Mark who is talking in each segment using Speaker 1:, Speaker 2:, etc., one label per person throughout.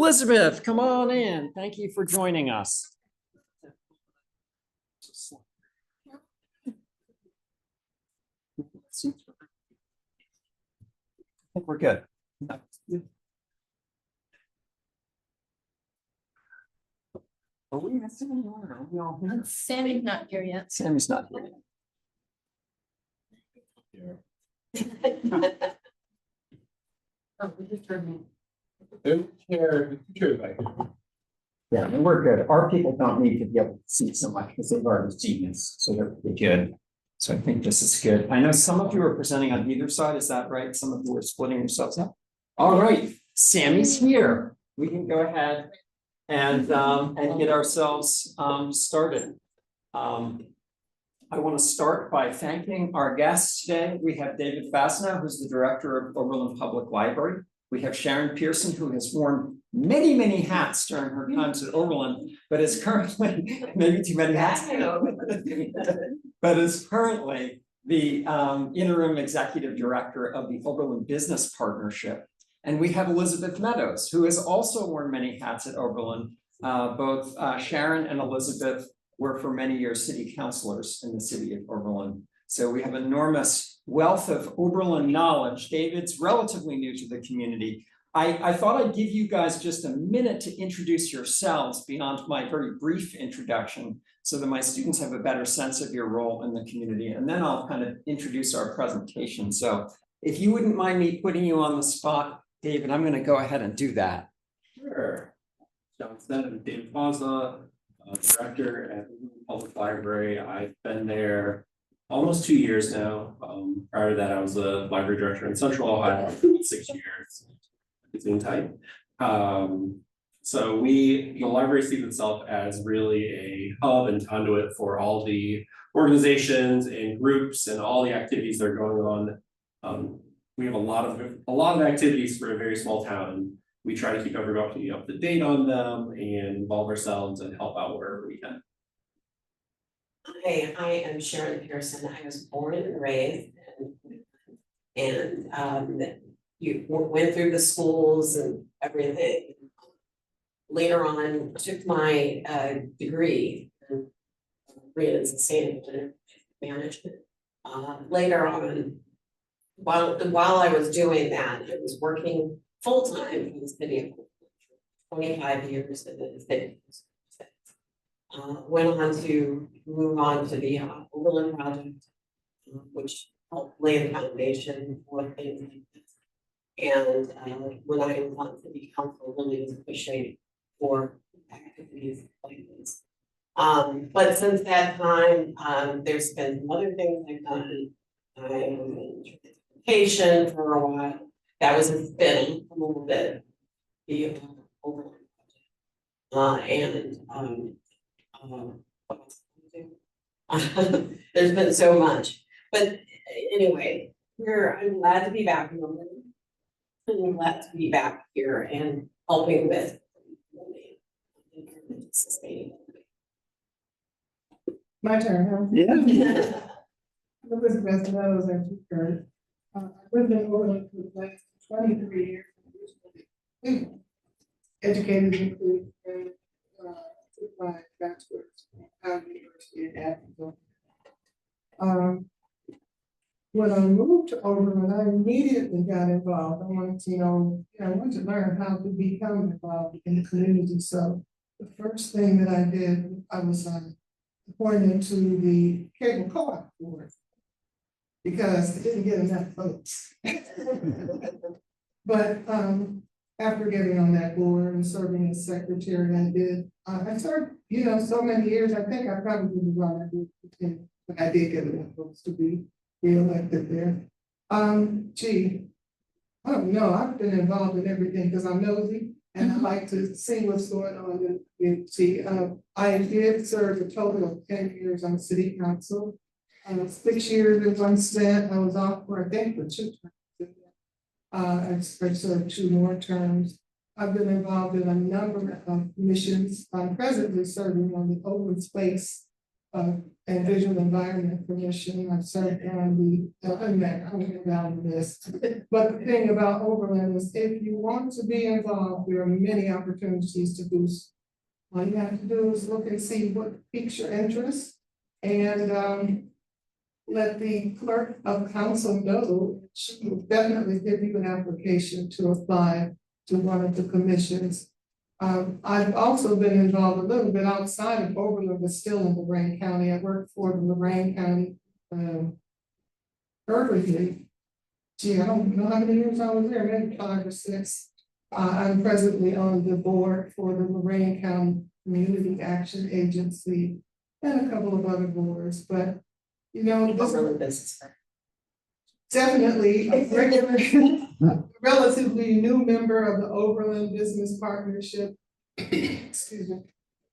Speaker 1: Elizabeth, come on in. Thank you for joining us. I think we're good. Are we missing anyone? Are we all here?
Speaker 2: Sammy's not here yet.
Speaker 1: Sammy's not here yet.
Speaker 2: Oh, we just heard me.
Speaker 1: Yeah, and we're good. Our people don't need to be able to see so much because they've already seen this, so they're pretty good. So I think this is good. I know some of you are presenting on either side. Is that right? Some of you are splitting yourselves up. All right, Sammy's here. We can go ahead and get ourselves started. I want to start by thanking our guests today. We have David Fassnow, who's the director of Oberlin Public Library. We have Sharon Pearson, who has worn many, many hats during her times at Oberlin, but is currently, maybe too many hats, but is currently the interim executive director of the Oberlin Business Partnership. And we have Elizabeth Meadows, who has also worn many hats at Oberlin. Both Sharon and Elizabeth were for many years city councilors in the city of Oberlin. So we have enormous wealth of Oberlin knowledge. David's relatively new to the community. I thought I'd give you guys just a minute to introduce yourselves beyond my very brief introduction so that my students have a better sense of your role in the community. And then I'll kind of introduce our presentation. So if you wouldn't mind me putting you on the spot, David, I'm going to go ahead and do that.
Speaker 3: Sure. Johnson, I'm David Fazla, director at the Public Library. I've been there almost 2 years now. Prior to that, I was a library director in Central Ohio for 6 years. Between time. So the library sees itself as really a hub and conduit for all the organizations and groups and all the activities that are going on. We have a lot of activities for a very small town. We try to keep everybody up to date on them and involve ourselves and help out wherever we can.
Speaker 4: Hi, I am Sharon Pearson. I was born and raised and you went through the schools and everything. Later on, took my degree in sustainable management. Later on, while I was doing that, I was working full-time for the city of 25 years in the city. Went on to move on to the Oberlin project, which helped lay the foundation for things like this. And when I was on city council, really was pushing for activities like this. But since that time, there's been some other things I've done. I was in transportation for a while. That was a spin a little bit. The Oberlin project. What else can I do? There's been so much. But anyway, I'm glad to be back in Oberlin. I'm glad to be back here and helping with sustainability.
Speaker 5: My turn, huh?
Speaker 1: Yeah.
Speaker 5: Elizabeth Meadows, as you heard. I've lived in Oberlin for the last 23 years. Educated in food and took my bachelor's at the University of Athens. When I moved to Oberlin, I immediately got involved. I wanted to I wanted to learn how to become involved in the community. So the first thing that I did, I was appointed to the cable co-op board because it didn't get enough votes. But after getting on that board and serving as secretary, I served, so many years. I think I probably was on that board, but I did get enough votes to be elected there. I don't know. I've been involved in everything because I'm nosy and I like to see what's going on in see. I did serve a total of 10 years on the city council. 6 years in one stint. I was off for 2 terms. I served 2 more terms. I've been involved in a number of missions. I'm presently serving on the open space and Visual Environment Commission. I've served on the list. But the thing about Overland is if you want to be involved, there are many opportunities to boost. All you have to do is look and see what piques your interest and let the clerk of council know. She will definitely give you an application to apply to one of the commissions. I've also been involved a little bit outside of Overland, but still in Lorain County. I worked for the Lorain County Urban League. Gee, I don't know how many years I was there, maybe 5 or 6. I'm presently on the board for the Lorain County Community Action Agency and a couple of other boards, but you know, this
Speaker 4: Overland business.
Speaker 5: definitely a regular, relatively new member of the Overland Business Partnership. Excuse me.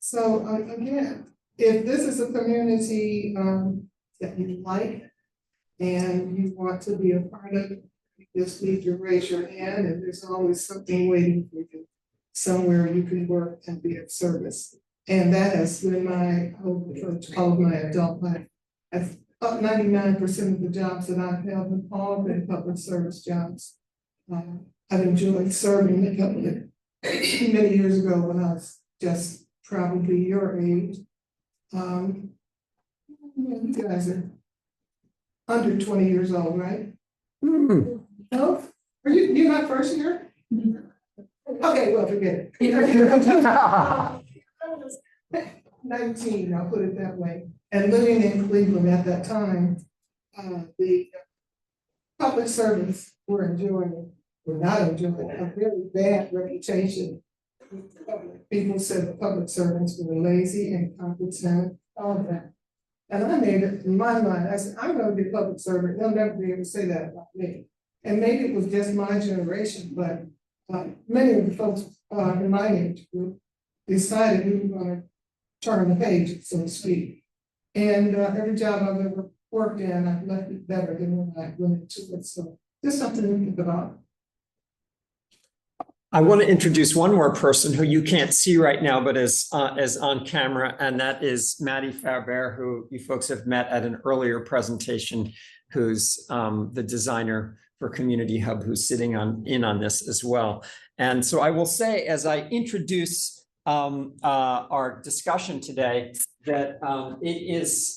Speaker 5: So again, if this is a community that you like and you want to be a part of it, you just need to raise your hand, and there's always something waiting for you somewhere you can work and be of service. And that has been my hope for all of my adult life. I've about 99% of the jobs that I've held have all been public service jobs. I've enjoyed serving the public many years ago when I was just probably your age. You guys are under 20 years old, right? No? Are you're not first year? Okay, well, forget it. 19, I'll put it that way. And living in Cleveland at that time, the public servants were not enjoying a very bad reputation. People said the public servants were lazy, incompetent, all of that. And I made it in my mind, I said, I'm gonna be a public servant, they'll never be able to say that about me. And maybe it was just my generation, but many of the folks in my age group decided we were gonna turn the page, so to speak. And every job I've ever worked in, I've left it better than when I went into it. So just something to think about.
Speaker 1: I want to introduce one more person who you can't see right now, but is on camera, and that is Maddie Faber, who you folks have met at an earlier presentation, who's the designer for Community Hub, who's sitting in on this as well. And so I will say, as I introduce our discussion today, that it is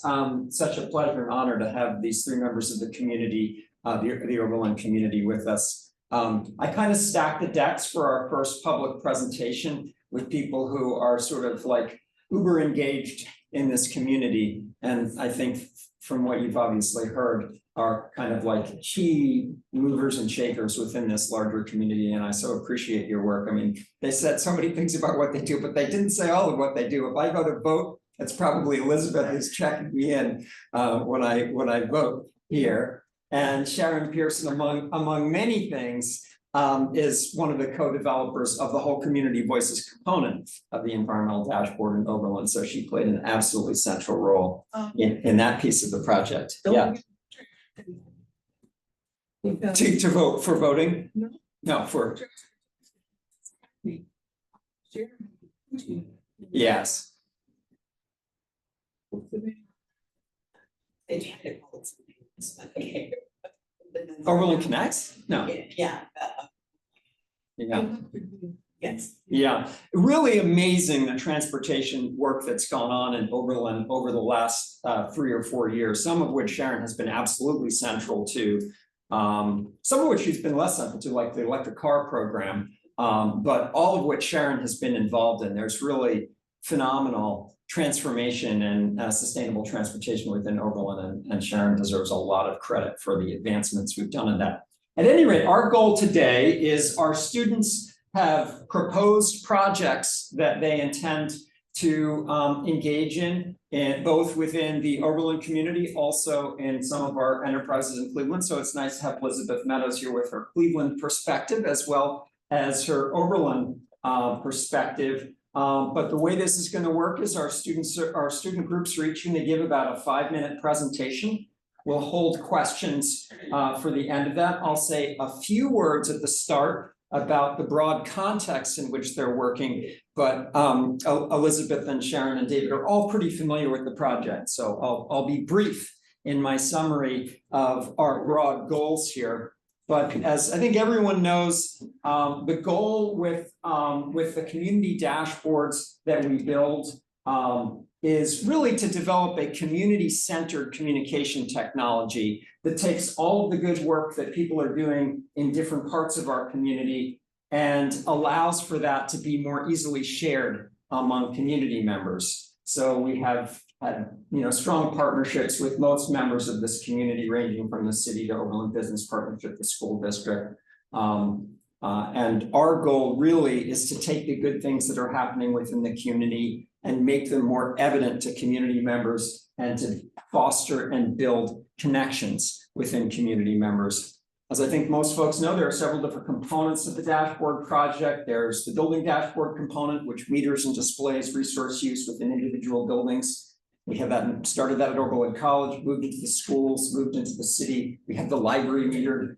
Speaker 1: such a pleasure and honor to have these 3 members of the community, the Overland community, with us. I kind of stacked the decks for our first public presentation with people who are sort of like uber engaged in this community, and I think from what you've obviously heard are kind of like key movers and shakers within this larger community, and I so appreciate your work. I mean, they said so many things about what they do, but they didn't say all of what they do. If I go to vote, it's probably Elizabeth who's checking me in when I vote here. And Sharon Pearson, among many things, is one of the co-developers of the whole Community Voices component of the environmental dashboard in Overland. So she played an absolutely central role in that piece of the project. Yeah. To vote for voting? No, for. Yes.
Speaker 4: They tried to call it something else, but okay.
Speaker 1: Overland Connects? No.
Speaker 4: Yeah.
Speaker 1: Yeah.
Speaker 4: Yes.
Speaker 1: Yeah, really amazing the transportation work that's gone on in Overland over the last 3 or 4 years, some of which Sharon has been absolutely central to, some of which she's been less central to, like the electric car program, but all of which Sharon has been involved in. There's really phenomenal transformation and sustainable transportation within Overland, and Sharon deserves a lot of credit for the advancements we've done in that. At any rate, our goal today is our students have proposed projects that they intend to engage in both within the Overland community, also in some of our enterprises in Cleveland. So it's nice to have Elizabeth Meadows here with her Cleveland perspective as well as her Overland perspective. But the way this is going to work is our student groups are each going to give about a 5-minute presentation. We'll hold questions for the end of that. I'll say a few words at the start about the broad context in which they're working. But Elizabeth and Sharon and David are all pretty familiar with the project. So I'll be brief in my summary of our broad goals here. But as I think everyone knows, the goal with the community dashboards that we build is really to develop a community-centered communication technology that takes all of the good work that people are doing in different parts of our community and allows for that to be more easily shared among community members. So we have had, strong partnerships with most members of this community, ranging from the city to Oberlin Business Partnership, the school district. And our goal really is to take the good things that are happening within the community and make them more evident to community members and to foster and build connections within community members. As I think most folks know, there are several different components of the dashboard project. There's the building dashboard component, which meters and displays resource use within individual buildings. We have that, started that at Oberlin College, moved into the schools, moved into the city. We have the library metered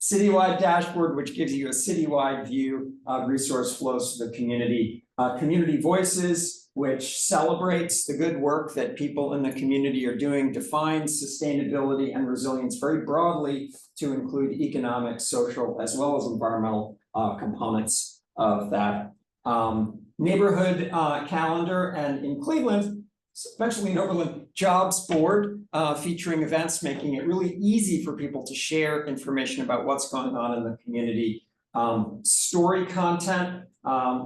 Speaker 1: citywide dashboard, which gives you a citywide view of resource flows to the community. Community Voices, which celebrates the good work that people in the community are doing, defines sustainability and resilience very broadly to include economic, social, as well as environmental components of that. Neighborhood calendar, and in Cleveland, especially in Oberlin, Jobs Board, featuring events, making it really easy for people to share information about what's going on in the community. Story content,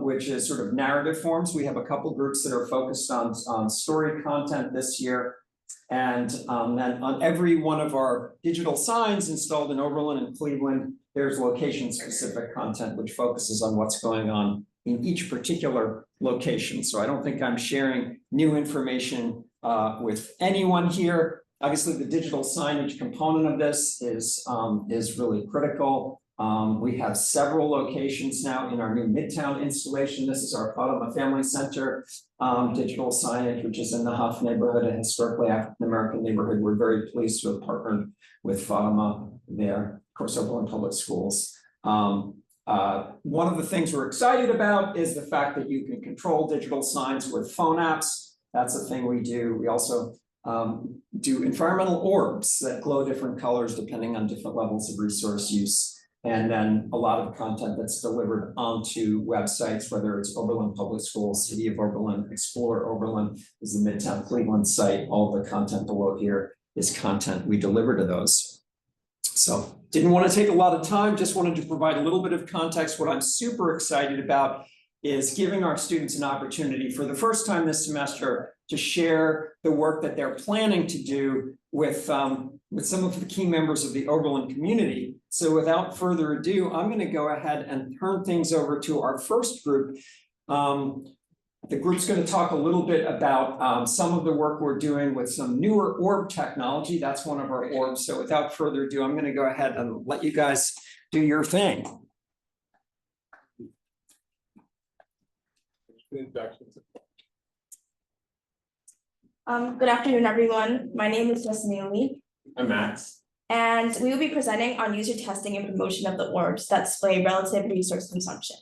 Speaker 1: which is sort of narrative forms. We have a couple groups that are focused on story content this year. And then on every one of our digital signs installed in Oberlin and Cleveland, there's location-specific content which focuses on what's going on in each particular location. So I don't think I'm sharing new information with anyone here. Obviously, the digital signage component of this is really critical. We have several locations now in our new Midtown installation. This is our Fatima Family Center digital signage, which is in the Huff neighborhood, a historically African-American neighborhood. We're very pleased to have partnered with Fatima there, of course, Oberlin Public Schools. One of the things we're excited about is the fact that you can control digital signs with phone apps. That's a thing we do. We also do environmental orbs that glow different colors depending on different levels of resource use. And then a lot of content that's delivered onto websites, whether it's Oberlin Public Schools, City of Oberlin, Explore Oberlin is the Midtown Cleveland site. All the content below here is content we deliver to those. So didn't want to take a lot of time, just wanted to provide a little bit of context. What I'm super excited about is giving our students an opportunity for the first time this semester to share the work that they're planning to do with some of the key members of the Oberlin community. So without further ado, I'm going to go ahead and turn things over to our first group. The group's going to talk a little bit about some of the work we're doing with some newer orb technology. That's one of our orbs. So without further ado, I'm going to go ahead and let you guys do your thing.
Speaker 6: Good afternoon, everyone. My name is Naomi.
Speaker 3: I'm Max.
Speaker 6: And we will be presenting on user testing and promotion of the orbs that display relative resource consumption.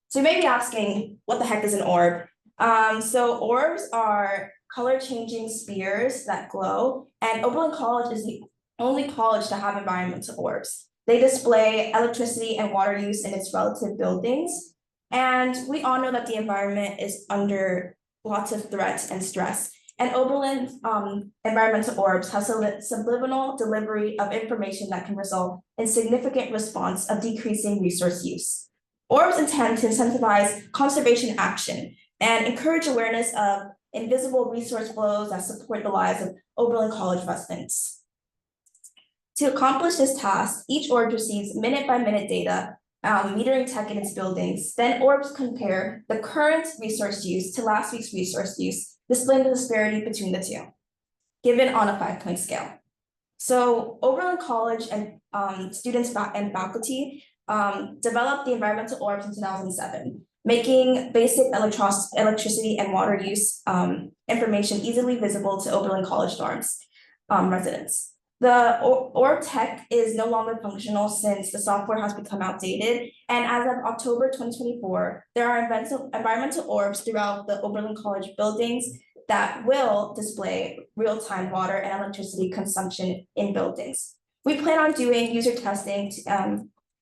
Speaker 6: So you may be asking, what the heck is an orb? So orbs are color-changing spheres that glow, and Oberlin College is the only college to have environmental orbs. They display electricity and water use in its relative buildings, and we all know that the environment is under lots of threats and stress. And Oberlin's environmental orbs have subliminal delivery of information that can result in significant response of decreasing resource use. Orbs intend to incentivize conservation action and encourage awareness of invisible resource flows that support the lives of Oberlin College residents. To accomplish this task, each orb receives minute-by-minute data, metering tech in its buildings. Then orbs compare the current resource use to last week's resource use, displaying the disparity between the two, given on a 5-point scale. So Oberlin College and students and faculty developed the environmental orbs in 2007, making basic electricity and water use information easily visible to Oberlin College dorms residents. The orb tech is no longer functional since the software has become outdated. And as of October 2024, there are environmental orbs throughout the Oberlin College buildings that will display real-time water and electricity consumption in buildings. We plan on doing user testing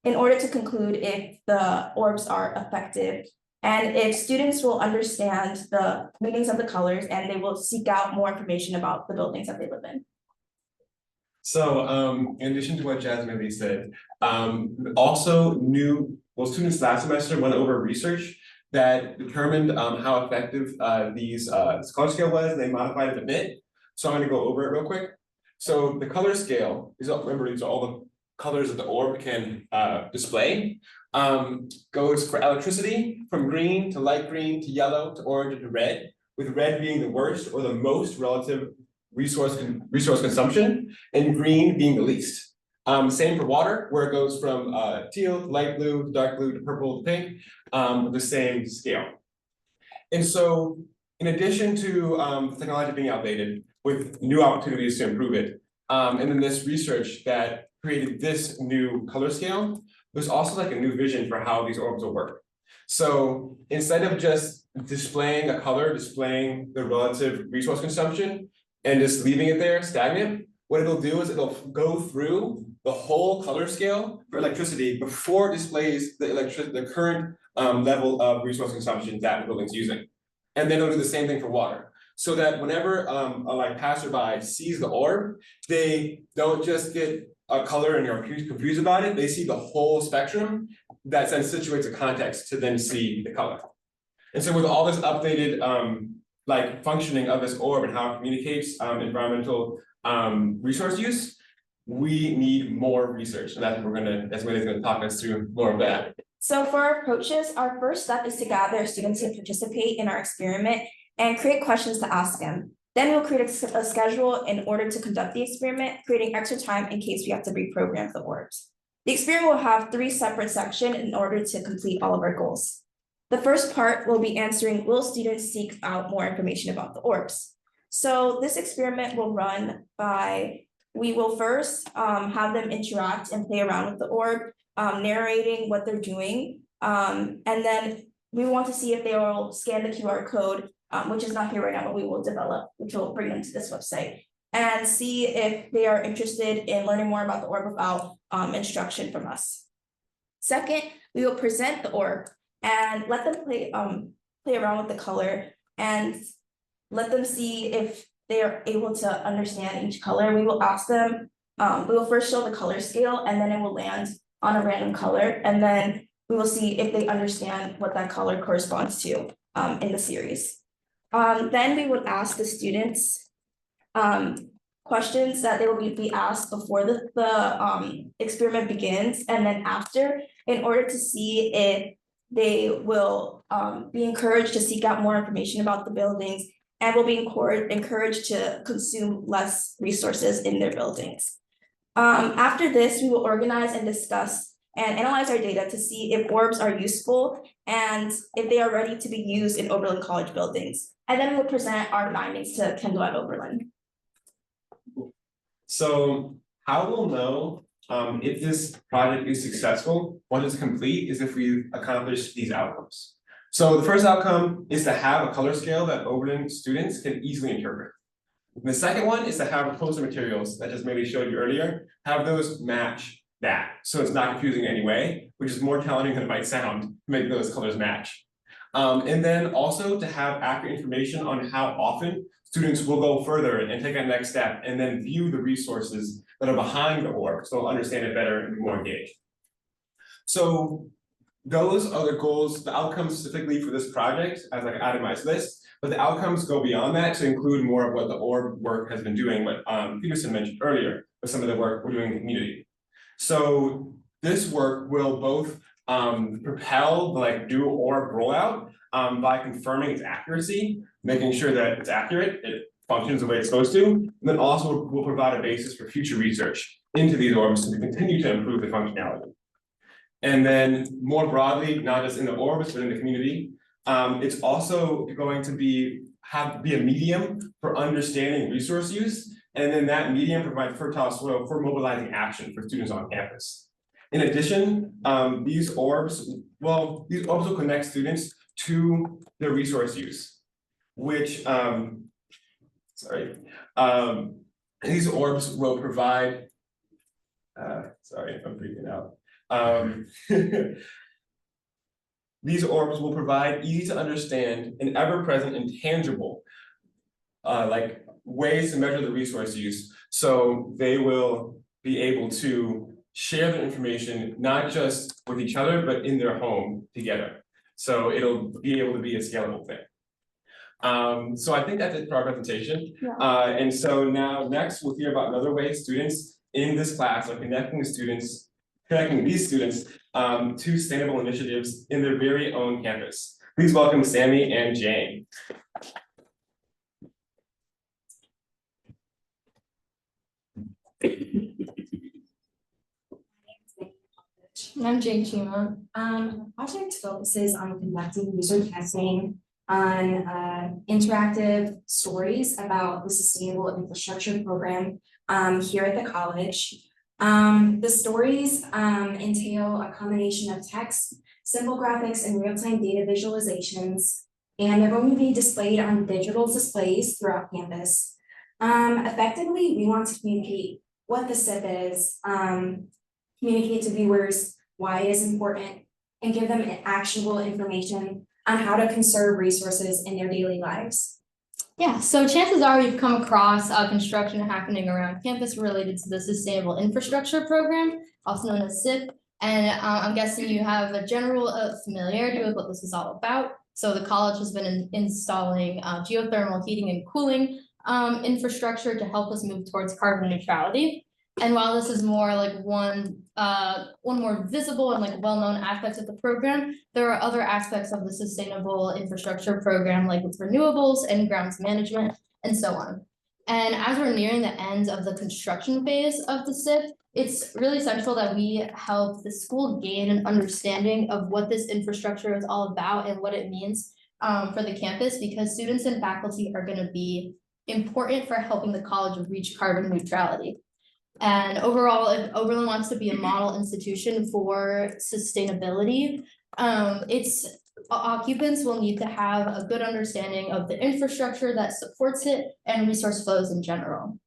Speaker 6: in order to conclude if the orbs are effective and if students will understand the meanings of the colors and they will seek out more information about the buildings that they live in.
Speaker 7: So in addition to what Jasmine Lee said, also students last semester went over research that determined how effective this color scale was, and they modified it a bit. So I'm gonna go over it real quick. So the color scale, these are all the colors that the orb can display. Goes for electricity from green to light green to yellow to orange to red, with red being the worst or the most relative resource consumption, and green being the least. Same for water, where it goes from teal to light blue to dark blue to purple to pink, with the same scale. And so, in addition to technology being outdated, with new opportunities to improve it, and then this research that created this new color scale, there's also like a new vision for how these orbs will work. So instead of just displaying a color, displaying the relative resource consumption, and just leaving it there stagnant, what it'll do is it'll go through the whole color scale for electricity before it displays the current level of resource consumption that the building's using. And then it'll do the same thing for water. So that whenever a passerby sees the orb, they don't just get a color and are confused about it, they see the whole spectrum that then situates a context to then see the color. And so with all this updated functioning of this orb and how it communicates environmental resource use, we need more research, and that's what Maylee's gonna talk us through more of that.
Speaker 6: So for our approaches, our first step is to gather students to participate in our experiment and create questions to ask them. Then we'll create a schedule in order to conduct the experiment, creating extra time in case we have to reprogram the orbs. The experiment will have 3 separate sections in order to complete all of our goals. The first part will be answering, will students seek out more information about the orbs? So this experiment will run by, we will first have them interact and play around with the orb, narrating what they're doing. And then we want to see if they will scan the QR code, which is not here right now, but we will develop, which will bring them to this website, and see if they are interested in learning more about the orb without instruction from us. Second, we will present the orb and let them play around with the color and let them see if they are able to understand each color. We will ask them, we will first show the color scale, and then it will land on a random color, and then we will see if they understand what that color corresponds to in the series. Then we would ask the students questions that they will be asked before the experiment begins, and then after, in order to see if they will be encouraged to seek out more information about the buildings and will be encouraged to consume less resources in their buildings. After this, we will organize and discuss and analyze our data to see if orbs are useful and if they are ready to be used in Oberlin College buildings. And then we'll present our findings to Kendall at Oberlin.
Speaker 7: So how we'll know if this project is successful once it's complete is if we accomplish these outcomes. So the first outcome is to have a color scale that Oberlin students can easily interpret. And the second one is to have poster materials that just maybe showed you earlier, have those match that. So it's not confusing in any way, which is more challenging than it might sound to make those colors match. And then also to have accurate information on how often students will go further and take a next step and then view the resources that are behind the orb so they'll understand it better and be more engaged. So those are the goals, the outcomes specifically for this project as like an itemized list, but the outcomes go beyond that to include more of what the orb work has been doing, what Peterson mentioned earlier, with some of the work we're doing in the community. So this work will both propel the do orb rollout by confirming its accuracy, making sure that it's accurate, it functions the way it's supposed to, and then also will provide a basis for future research into these orbs to continue to improve the functionality. And then more broadly, not just in the orbs, but in the community, it's also going to be a medium for understanding resource use And then that medium provides fertile soil for mobilizing action for students on campus. In addition, these orbs will connect students to the resource use, which, these orbs will provide, sorry, I'm freaking out. These orbs will provide easy to understand and ever-present and tangible like ways to measure the resource use. So they will be able to share the information, not just with each other, but in their home together. So it'll be able to be a scalable thing. So I think that's it for our presentation.
Speaker 6: Yeah.
Speaker 7: And so now next we'll hear about another way students in this class are connecting these students to sustainable initiatives in their very own campus. Please welcome Sammy and Jane.
Speaker 8: I'm Jane Chima. The project focuses on conducting user testing on interactive stories about the Sustainable Infrastructure Program here at the college. The stories entail a combination of text, simple graphics, and real-time data visualizations, and they're going to be displayed on digital displays throughout campus. Effectively, we want to communicate what the SIP is, communicate to viewers why it is important, and give them actionable information on how to conserve resources in their daily lives.
Speaker 2: Yeah, so chances are you've come across construction happening around campus related to the Sustainable Infrastructure Program, also known as SIP. And I'm guessing you have a general familiarity with what this is all about. So the college has been installing geothermal heating and cooling infrastructure to help us move towards carbon neutrality. And while this is more like one more visible and like well-known aspect of the program, there are other aspects of the Sustainable Infrastructure Program, like with renewables and grounds management and so on. And as we're nearing the end of the construction phase of the SIP, it's really central that we help the school gain an understanding of what this infrastructure is all about and what it means for the campus, because students and faculty are going to be important for helping the college reach carbon neutrality. And overall, if Oberlin wants to be a model institution for sustainability, its occupants will need to have a good understanding of the infrastructure that supports it and resource flows in general.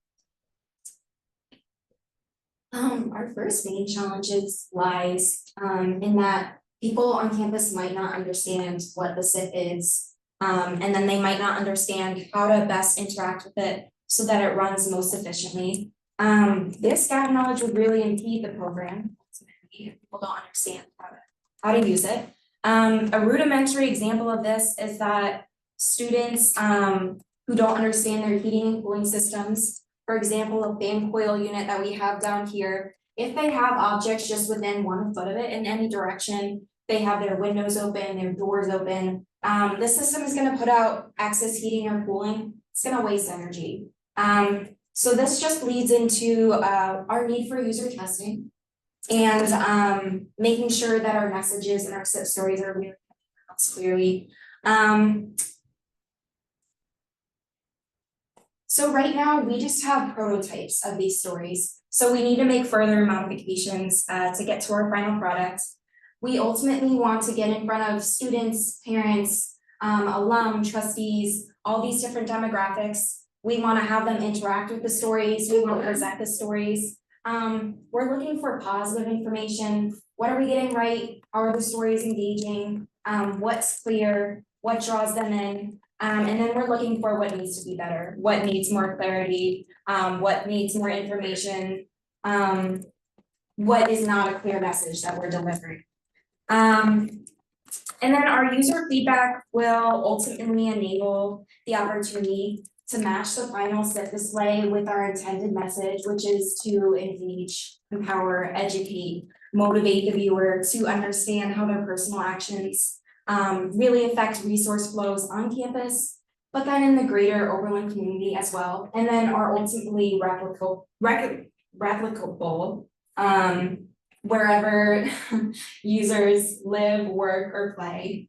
Speaker 8: Our first main challenges lies in that people on campus might not understand what the SIP is, and then they might not understand how to best interact with it so that it runs most efficiently. This gap knowledge would really impede the program. People don't understand how to use it. A rudimentary example of this is that students who don't understand their heating and cooling systems, for example, a fan coil unit that we have down here, if they have objects just within 1 foot of it in any direction, they have their windows open, their doors open, the system is going to put out excess heating or cooling. It's going to waste energy. So this just leads into our need for user testing and making sure that our messages and our SIP stories are really clearly. So right now we just have prototypes of these stories. So we need to make further modifications to get to our final product. We ultimately want to get in front of students, parents, alum, trustees, all these different demographics. We want to have them interact with the stories. We want to present the stories. We're looking for positive information. What are we getting right? How are the stories engaging? What's clear? What draws them in? And then we're looking for what needs to be better, what needs more clarity, what needs more information, what is not a clear message that we're delivering. And then our user feedback will ultimately enable the opportunity to match the final SIP display with our intended message, which is to engage, empower, educate, motivate the viewer to understand how their personal actions really affect resource flows on campus, but then in the greater Oberlin community as well, and then are ultimately replicable wherever users live, work, or play.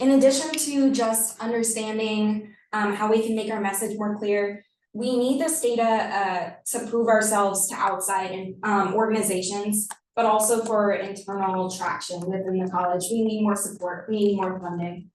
Speaker 8: In addition to just understanding how we can make our message more clear, we need this data to prove ourselves to outside organizations, but also for internal traction within the college. We need more support, we need more funding.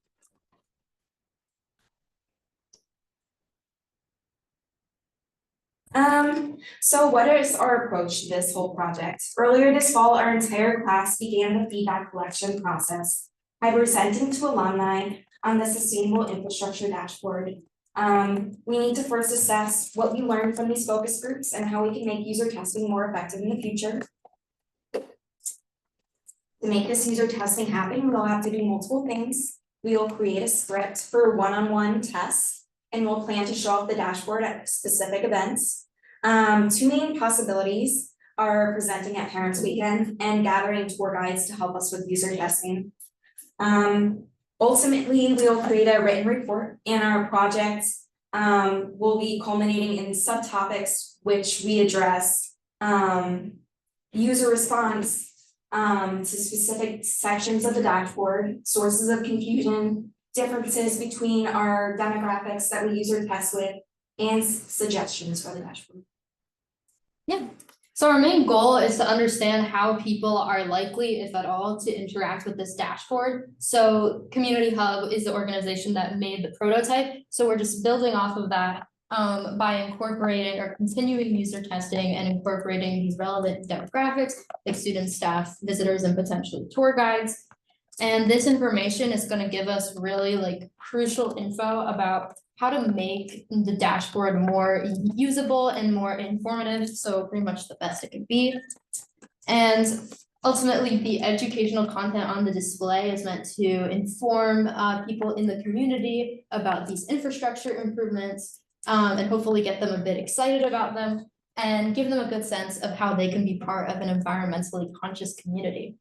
Speaker 8: So what is our approach to this whole project? Earlier this fall, our entire class began the feedback collection process by presenting to alumni on the sustainable infrastructure dashboard. We need to first assess what we learned from these focus groups and how we can make user testing more effective in the future. To make this user testing happen, we'll have to do multiple things. We will create a script for one-on-one tests, and we'll plan to show off the dashboard at specific events. Two main possibilities are presenting at Parents Weekend and gathering tour guides to help us with user testing. Ultimately, we will create a written report, and our project will be culminating in subtopics which we address user response to specific sections of the dashboard, sources of confusion, differences between our demographics that we user test with, and suggestions for the dashboard.
Speaker 2: Yeah, so our main goal is to understand how people are likely, if at all, to interact with this dashboard. So Community Hub is the organization that made the prototype, so we're just building off of that by incorporating or continuing user testing and incorporating these relevant demographics like students, staff, visitors, and potentially tour guides. And this information is going to give us really like crucial info about how to make the dashboard more usable and more informative, so pretty much the best it could be. And ultimately, the educational content on the display is meant to inform people in the community about these infrastructure improvements, and hopefully get them a bit excited about them and give them a good sense of how they can be part of an environmentally conscious community.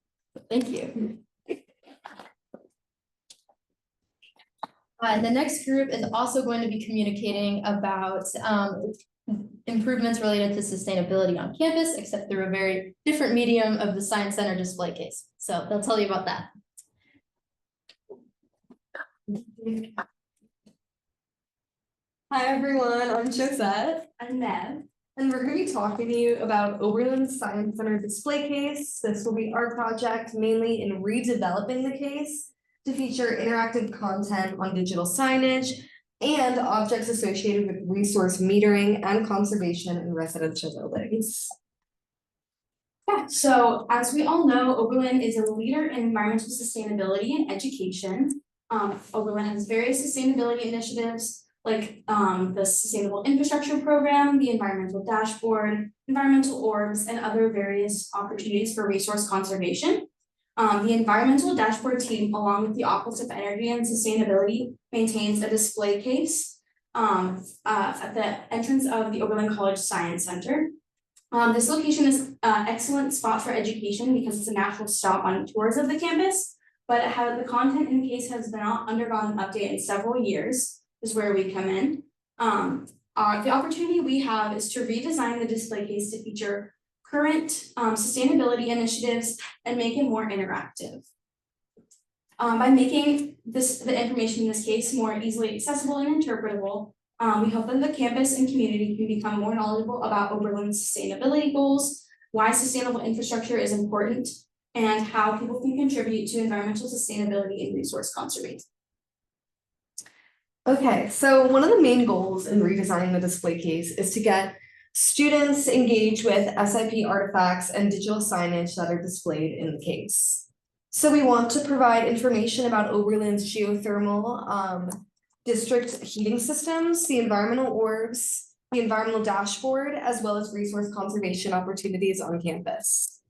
Speaker 2: Thank you. The next group is also going to be communicating about improvements related to sustainability on campus, except through a very different medium of the Science Center display case. So they'll tell you about that.
Speaker 9: Hi everyone, I'm Josette.
Speaker 6: I'm Nev.
Speaker 9: And we're going to be talking to you about Oberlin's Science Center display case. This will be our project mainly in redeveloping the case to feature interactive content on digital signage and objects associated with resource metering and conservation in residential buildings.
Speaker 6: Yeah, so as we all know, Oberlin is a leader in environmental sustainability and education. Oberlin has various sustainability initiatives like the Sustainable Infrastructure Program, the Environmental Dashboard, environmental orbs, and other various opportunities for resource conservation. The Environmental Dashboard team, along with the Office of Energy and Sustainability, maintains a display case at the entrance of the Oberlin College Science Center. This location is an excellent spot for education because it's a natural stop on tours of the campus, but the content in the case has not undergone an update in several years, is where we come in. The opportunity we have is to redesign the display case to feature current sustainability initiatives and make it more interactive. By making the information in this case more easily accessible and interpretable, we hope that the campus and community can become more knowledgeable about Oberlin's sustainability goals, why sustainable infrastructure is important, and how people can contribute to environmental sustainability and resource conservation.
Speaker 9: Okay, so one of the main goals in redesigning the display case is to get students engaged with SIP artifacts and digital signage that are displayed in the case. So we want to provide information about Oberlin's geothermal district heating systems, the environmental orbs, the environmental dashboard, as well as resource conservation opportunities on campus.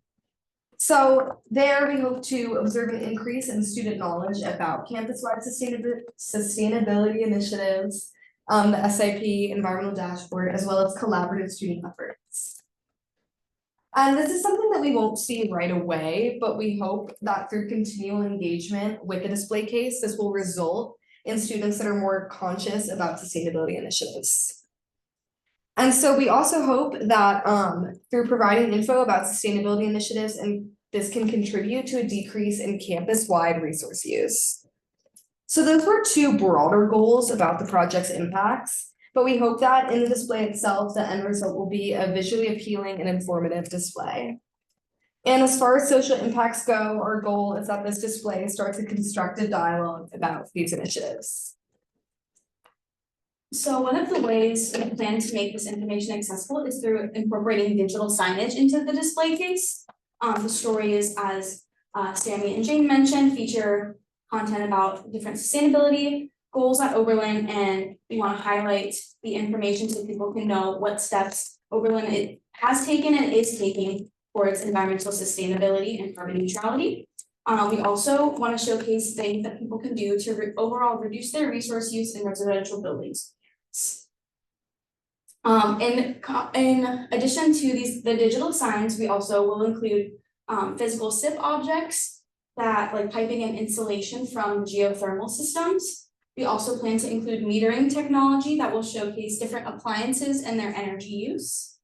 Speaker 9: So there we hope to observe an increase in student knowledge about campus-wide sustainability initiatives, the SIP environmental dashboard, as well as collaborative student efforts. And this is something that we won't see right away, but we hope that through continual engagement with the display case, this will result in students that are more conscious about sustainability initiatives. And so we also hope that through providing info about sustainability initiatives, and this can contribute to a decrease in campus-wide resource use. So those were two broader goals about the project's impacts, but we hope that in the display itself, the end result will be a visually appealing and informative display. And as far as social impacts go, our goal is that this display starts a constructive dialogue about these initiatives.
Speaker 6: So one of the ways we plan to make this information accessible is through incorporating digital signage into the display case. The stories, as Sammy and Jane mentioned, feature content about different sustainability goals at Oberlin, and we want to highlight the information so people can know what steps Oberlin has taken and is taking towards environmental sustainability and carbon neutrality. We also want to showcase things that people can do to overall reduce their resource use in residential buildings. In addition to the digital signs, we also will include physical SIP objects that like piping and insulation from geothermal systems. We also plan to include metering technology that will showcase different appliances and their energy use.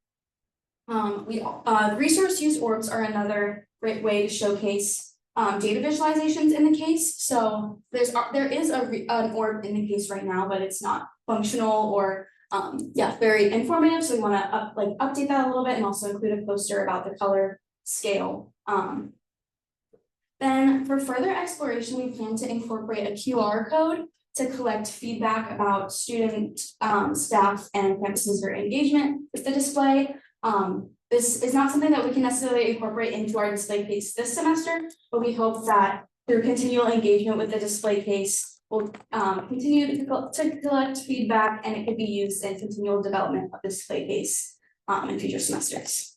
Speaker 6: Resource use orbs are another great way to showcase data visualizations in the case. So there is an orb in the case right now, but it's not functional or very informative. So we want to update that a little bit and also include a poster about the color scale. Then for further exploration, we plan to incorporate a QR code to collect feedback about student, staff, and campus visitor engagement with the display. This is not something that we can necessarily incorporate into our display case this semester, but we hope that through continual engagement with the display case, we'll continue to collect feedback, and it could be used in continual development of the display case in future semesters.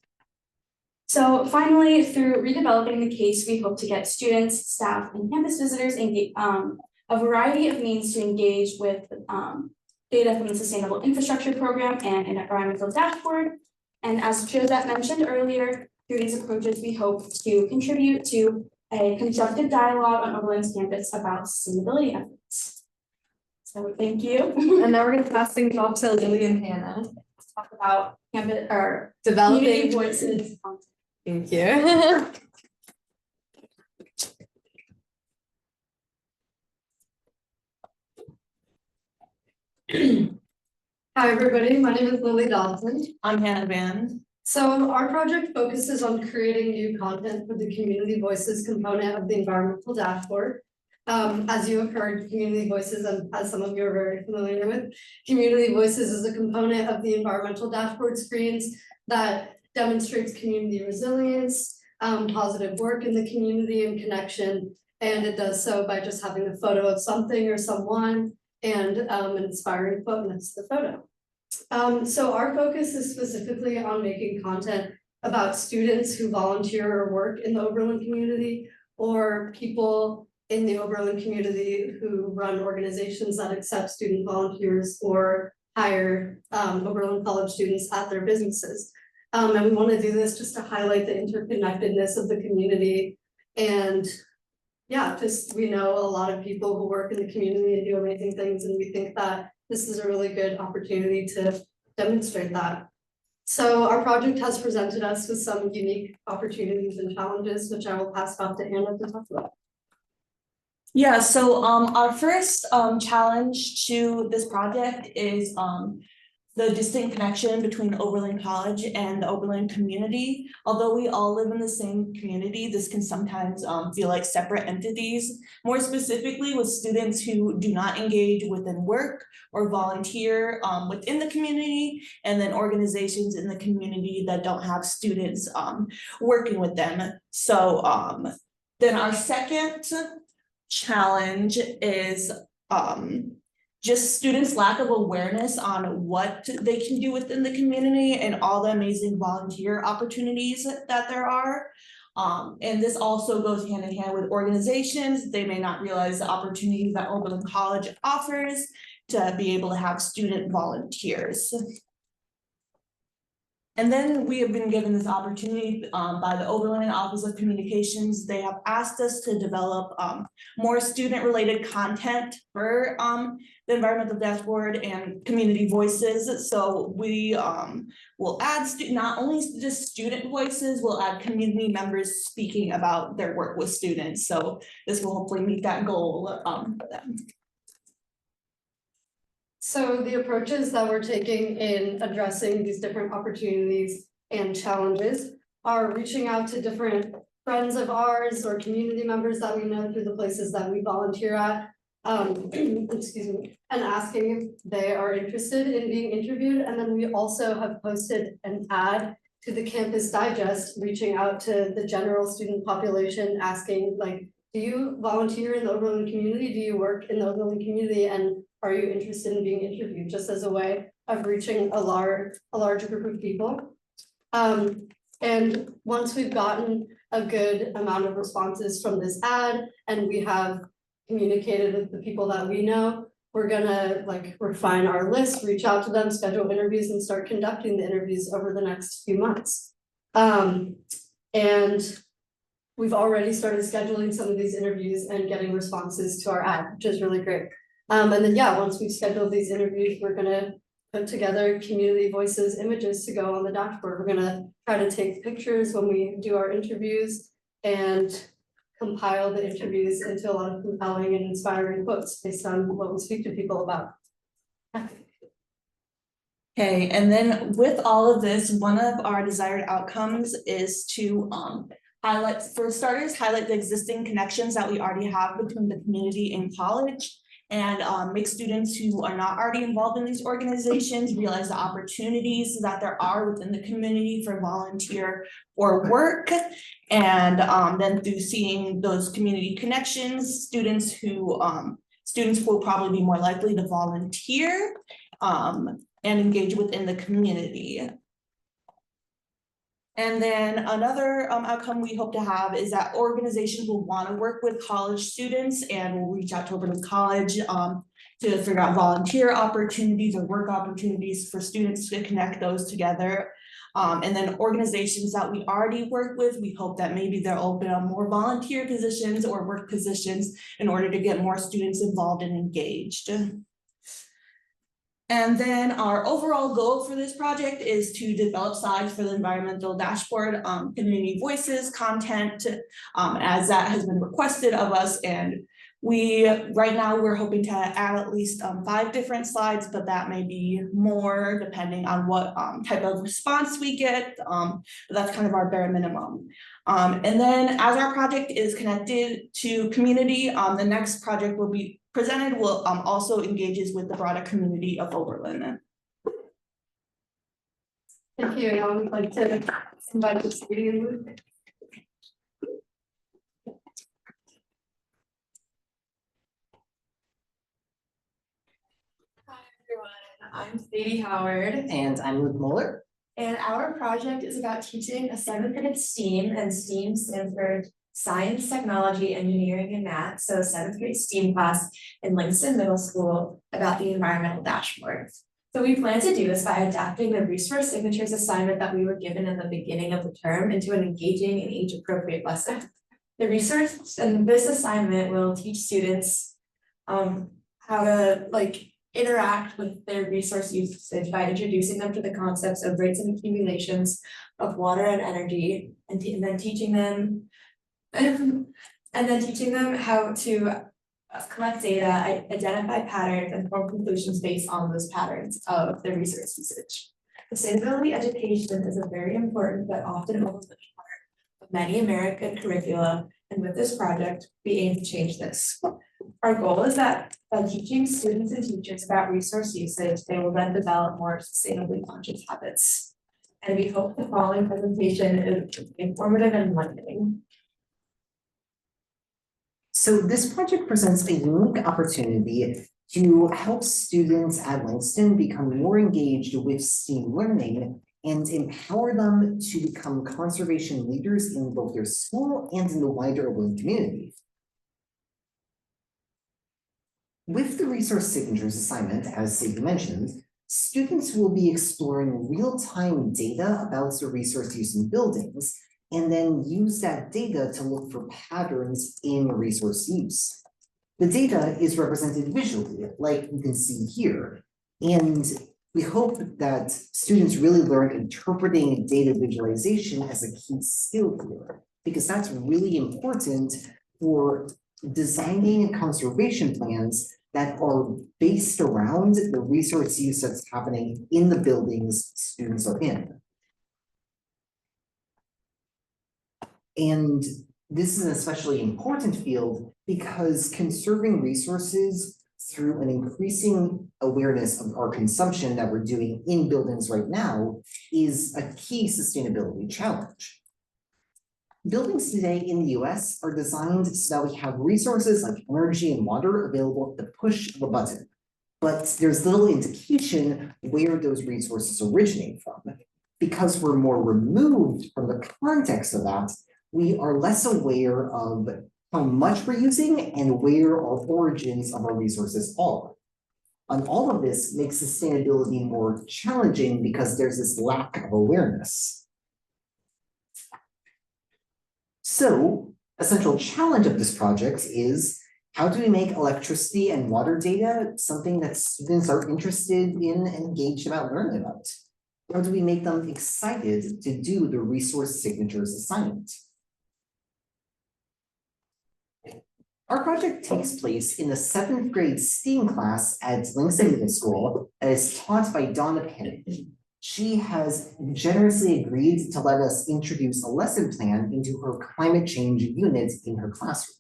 Speaker 6: So finally, through redeveloping the case, we hope to get students, staff, and campus visitors a variety of means to engage with data from the Sustainable Infrastructure Program and an environmental dashboard. And as Josette mentioned earlier, through these approaches, we hope to contribute to a constructive dialogue on Oberlin's campus about sustainability efforts. So thank you.
Speaker 9: And now we're gonna pass things off to Lily and Hannah.
Speaker 6: Let's talk about campus or
Speaker 9: Developing
Speaker 6: community voices.
Speaker 9: Thank you. Hi, everybody. My name is Lily Dodson.
Speaker 10: I'm Hannah Van.
Speaker 9: So our project focuses on creating new content for the Community Voices component of the environmental dashboard. As you have heard, Community Voices, and as some of you are very familiar with, Community Voices is a component of the environmental dashboard screens that demonstrates community resilience, positive work in the community and connection. And it does so by just having a photo of something or someone and an inspiring quote next to the photo. So our focus is specifically on making content about students who volunteer or work in the Oberlin community, or people in the Oberlin community who run organizations that accept student volunteers or hire Oberlin College students at their businesses. And we want to do this just to highlight the interconnectedness of the community. And yeah, just we know a lot of people who work in the community and do amazing things, and we think that this is a really good opportunity to demonstrate that. So our project has presented us with some unique opportunities and challenges, which I will pass off to Hannah to talk about.
Speaker 10: Yeah, so our first challenge to this project is the distinct connection between Oberlin College and the Oberlin community. Although we all live in the same community, this can sometimes feel like separate entities, more specifically with students who do not engage within work or volunteer within the community, and then organizations in the community that don't have students working with them. So then our second challenge is just students' lack of awareness on what they can do within the community and all the amazing volunteer opportunities that there are. And this also goes hand in hand with organizations. They may not realize the opportunities that Oberlin College offers to be able to have student volunteers. And then we have been given this opportunity by the Oberlin Office of Communications. They have asked us to develop more student-related content for the environmental dashboard and community voices. So we will add not only just student voices, we'll add community members speaking about their work with students. So this will hopefully meet that goal for them.
Speaker 9: So the approaches that we're taking in addressing these different opportunities and challenges are reaching out to different friends of ours or community members that we know through the places that we volunteer at. Excuse me, and asking if they are interested in being interviewed. And then we also have posted an ad to the Campus Digest, reaching out to the general student population, asking like, do you volunteer in the Oberlin community? Do you work in the Oberlin community? And are you interested in being interviewed, just as a way of reaching a larger group of people? And once we've gotten a good amount of responses from this ad and we have communicated with the people that we know, we're gonna like refine our list, reach out to them, schedule interviews, and start conducting the interviews over the next few months. And we've already started scheduling some of these interviews and getting responses to our ad, which is really great. And then, yeah, once we've scheduled these interviews, we're gonna put together community voices images to go on the dashboard. We're gonna try to take pictures when we do our interviews and compile the interviews into a lot of compelling and inspiring quotes based on what we speak to people about.
Speaker 10: Okay, and then with all of this, one of our desired outcomes is to highlight, for starters, highlight the existing connections that we already have between the community and college, and make students who are not already involved in these organizations realize the opportunities that there are within the community for volunteer or work. And then through seeing those community connections, students will probably be more likely to volunteer and engage within the community. And then another outcome we hope to have is that organizations will want to work with college students and will reach out to Oberlin College to figure out volunteer opportunities or work opportunities for students to connect those together. And then organizations that we already work with, we hope that maybe they'll open up more volunteer positions or work positions in order to get more students involved and engaged. And then our overall goal for this project is to develop slides for the environmental dashboard, community voices, content, as that has been requested of us. And right now we're hoping to add at least 5 different slides, but that may be more depending on what type of response we get. But that's kind of our bare minimum. And then as our project is connected to community, the next project will be presented will also engages with the broader community of Oberlin.
Speaker 9: Thank you. I would like to invite the Sadie and Luke.
Speaker 11: Hi everyone, I'm Sadie Howard.
Speaker 12: And I'm Luke Mueller.
Speaker 11: And our project is about teaching a 7th grade STEAM, and STEAM stands for Science, Technology, Engineering, and Math. So 7th grade STEAM class in Langston Middle School about the environmental dashboard. So we plan to do this by adapting the resource signatures assignment that we were given in the beginning of the term into an engaging and age-appropriate lesson. The resource and this assignment will teach students how to interact with their resource usage by introducing them to the concepts of rates and accumulations of water and energy, and then teaching them how to collect data, identify patterns, and form conclusions based on those patterns of their resource usage. Sustainability education is a very important but often overlooked part of many American curricula, and with this project, we aim to change this. Our goal is that by teaching students and teachers about resource usage, they will then develop more sustainably conscious habits. And we hope the following presentation is informative and enlightening.
Speaker 12: So this project presents a unique opportunity to help students at Langston become more engaged with STEAM learning and empower them to become conservation leaders in both their school and in the wider Oberlin community. With the resource signatures assignment, as Sadie mentioned, Students will be exploring real-time data about the resource use in buildings and then use that data to look for patterns in resource use. The data is represented visually, like you can see here, and we hope that students really learn interpreting data visualization as a key skill here, because that's really important for designing conservation plans that are based around the resource use that's happening in the buildings students are in. And this is an especially important field because conserving resources through an increasing awareness of our consumption that we're doing in buildings right now is a key sustainability challenge. Buildings today in the US are designed so that we have resources like energy and water available at the push of a button. But there's little indication where those resources originate from. Because we're more removed from the context of that, we are less aware of how much we're using and where our origins of our resources are. And all of this makes sustainability more challenging because there's this lack of awareness. So, a central challenge of this project is, how do we make electricity and water data something that students are interested in and engaged about learning about? How do we make them excited to do the resource signatures assignment? Our project takes place in the 7th grade STEAM class at Livingston Middle School and is taught by Donna Penny. She has generously agreed to let us introduce a lesson plan into her climate change unit in her classroom.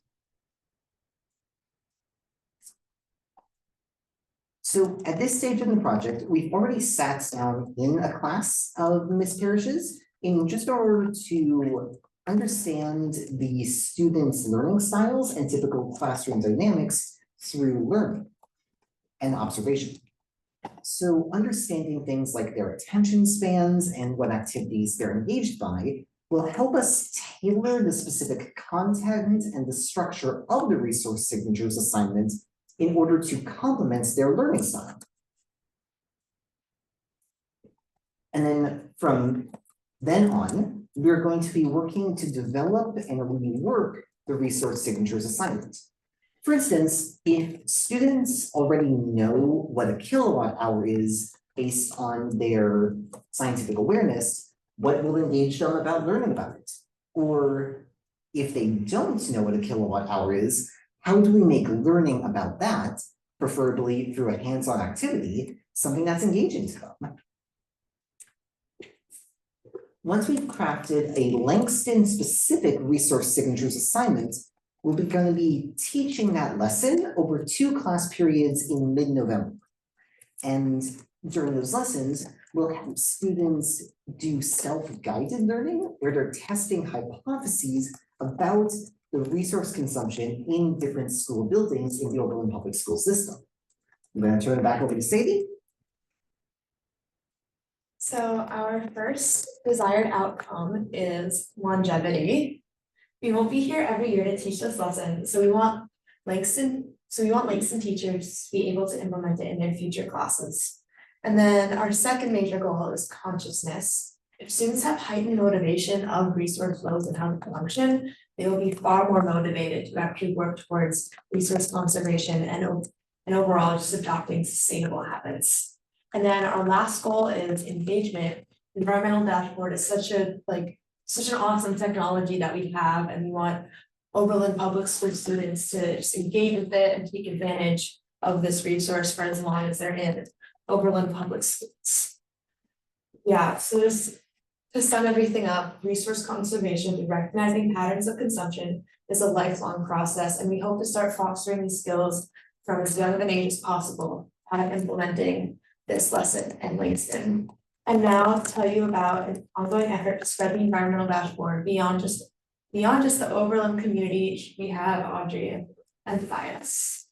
Speaker 12: So at this stage in the project, we've already sat down in a class of Miss Parrish's in just order to understand the students' learning styles and typical classroom dynamics through learning and observation. So understanding things like their attention spans and what activities they're engaged by will help us tailor the specific content and the structure of the resource signatures assignment in order to complement their learning style. And then from then on, we're going to be working to develop and rework the resource signatures assignment. For instance, if students already know what a kilowatt hour is based on their scientific awareness, what will engage them about learning about it? Or if they don't know what a kilowatt hour is, how do we make learning about that, preferably through a hands-on activity, something that's engaging to them? Once we've crafted a Langston-specific resource signatures assignment, we're going to be teaching that lesson over 2 class periods in mid-November. And during those lessons, we'll have students do self-guided learning where they're testing hypotheses about the resource consumption in different school buildings in the Oberlin Public School system. I'm going to turn it back over to Sadie.
Speaker 11: So our first desired outcome is longevity. We won't be here every year to teach this lesson, so we want Langston teachers to be able to implement it in their future classes. And then our second major goal is consciousness. If students have heightened motivation of resource flows and how to function, they will be far more motivated to actually work towards resource conservation and overall just adopting sustainable habits. And then our last goal is engagement. Environmental dashboard is such an awesome technology that we have, and we want Oberlin Public School students to just engage with it and take advantage of this resource for as long as they're in Oberlin Public Schools. Yeah, so just to sum everything up, resource conservation through recognizing patterns of consumption is a lifelong process, and we hope to start fostering these skills from as young of an age as possible by implementing this lesson in Langston. And now I'll tell you about an ongoing effort to spread the environmental dashboard beyond just the Oberlin community. We have Audrey and Matthias.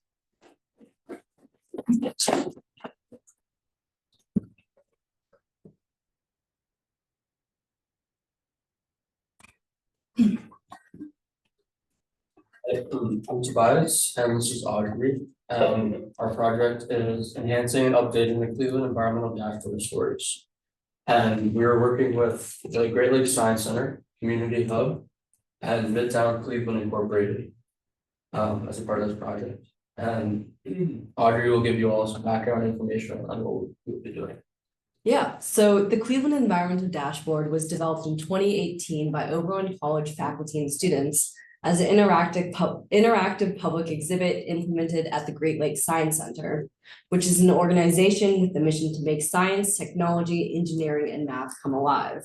Speaker 13: I'm Tobias, and this is Audrey. Our project is enhancing and updating the Cleveland Environmental Dashboard stories. And we are working with the Great Lakes Science Center, Community Hub, and Midtown Cleveland Incorporated as a part of this project. And Audrey will give you all some background information on what we'll be doing.
Speaker 9: Yeah, so the Cleveland Environmental Dashboard was developed in 2018 by Oberlin College faculty and students as an interactive public exhibit implemented at the Great Lakes Science Center, which is an organization with the mission to make science, technology, engineering, and math come alive.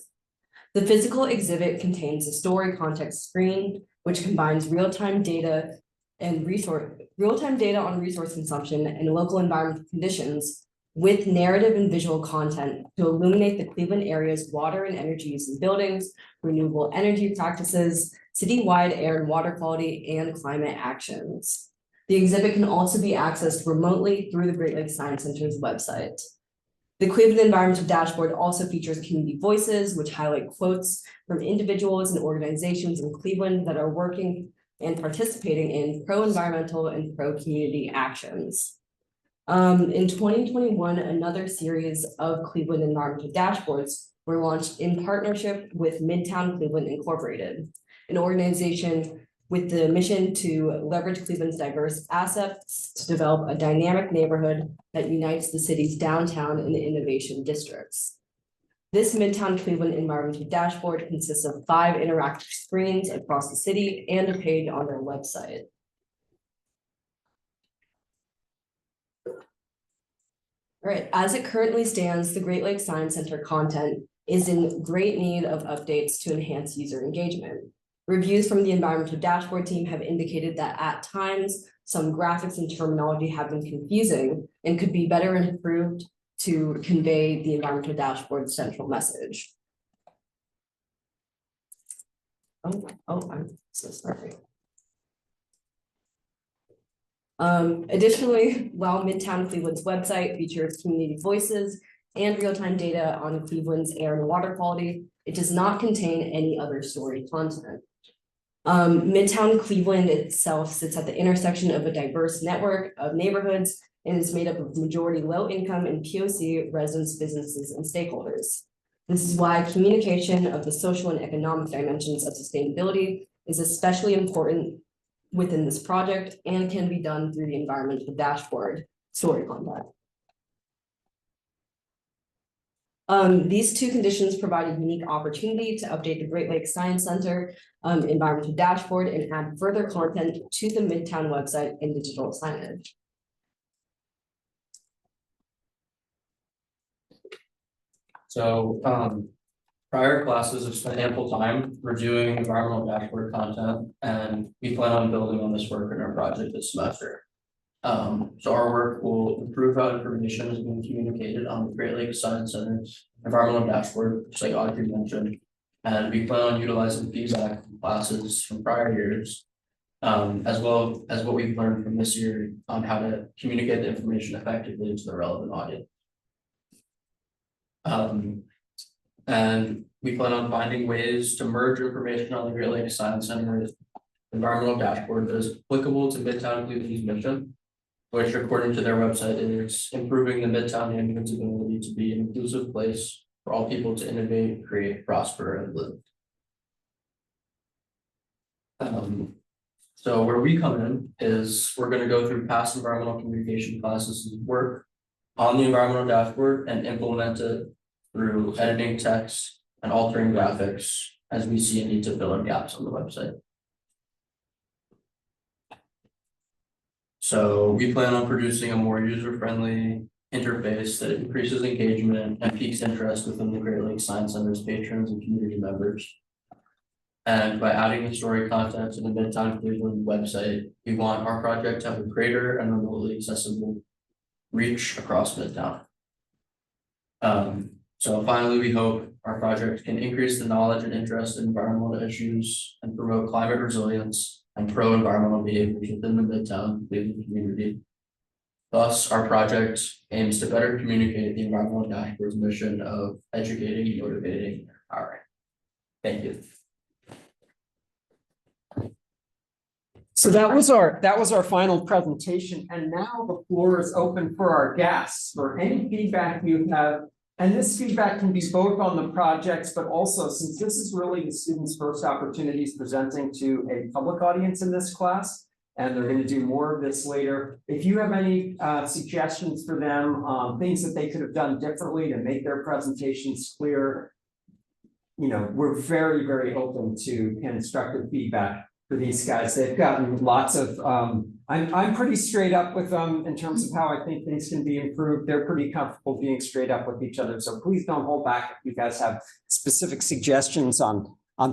Speaker 9: The physical exhibit contains a story context screen, which combines real-time data on resource consumption and local environmental conditions with narrative and visual content to illuminate the Cleveland area's water and energy use in buildings, renewable energy practices, citywide air and water quality, and climate actions. The exhibit can also be accessed remotely through the Great Lakes Science Center's website. The Cleveland Environmental Dashboard also features community voices, which highlight quotes from individuals and organizations in Cleveland that are working and participating in pro-environmental and pro-community actions. In 2021, another series of Cleveland Environmental Dashboards were launched in partnership with Midtown Cleveland Incorporated, an organization with the mission to leverage Cleveland's diverse assets to develop a dynamic neighborhood that unites the city's downtown and innovation districts. This Midtown Cleveland Environmental Dashboard consists of 5 interactive screens across the city and a page on their website. All right, as it currently stands, the Great Lakes Science Center content is in great need of updates to enhance user engagement. Reviews from the environmental dashboard team have indicated that at times, some graphics and terminology have been confusing and could be better improved to convey the environmental dashboard's central message. I'm so sorry. Additionally, while Midtown Cleveland's website features community voices and real-time data on Cleveland's air and water quality, it does not contain any other story content. Midtown Cleveland itself sits at the intersection of a diverse network of neighborhoods and is made up of majority low-income and POC residents, businesses, and stakeholders. This is why communication of the social and economic dimensions of sustainability is especially important within this project and can be done through the environmental dashboard story content. These 2 conditions provide a unique opportunity to update the Great Lakes Science Center environmental dashboard and add further content to the Midtown website and digital signage.
Speaker 13: So prior classes have spent ample time reviewing environmental dashboard content, and we plan on building on this work in our project this semester. So our work will improve how information is being communicated on the Great Lakes Science Center's environmental dashboard, just like Audrey mentioned. And we plan on utilizing feedback from classes from prior years, as well as what we've learned from this year on how to communicate the information effectively to the relevant audience. And we plan on finding ways to merge information on the Great Lakes Science Center's environmental dashboard that is applicable to Midtown Cleveland's mission, which according to their website is improving the Midtown neighborhood's ability to be an inclusive place for all people to innovate, create, prosper, and live. So where we come in is we're going to go through past environmental communication classes' work on the environmental dashboard and implement it through editing text and altering graphics as we see a need to fill in gaps on the website. So we plan on producing a more user-friendly interface that increases engagement and piques interest within the Great Lakes Science Center's patrons and community members. And by adding the story content to the Midtown Cleveland website, we want our project to have a greater and remotely accessible reach across Midtown. So finally, we hope our project can increase the knowledge and interest in environmental issues and promote climate resilience and pro-environmental behaviors within the Midtown Cleveland community. Thus, our project aims to better communicate the environmental dashboard's mission of educating, motivating, and empowering. Thank you.
Speaker 1: So that was our final presentation, and now the floor is open for our guests for any feedback you have. And this feedback can be both on the projects, but also since this is really the students' first opportunities presenting to a public audience in this class, and they're going to do more of this later. If you have any suggestions for them, things that they could have done differently to make their presentations clear, we're very, very open to constructive feedback for these guys. They've gotten lots of, I'm pretty straight up with them in terms of how I think things can be improved. They're pretty comfortable being straight up with each other. So please don't hold back if you guys have specific suggestions on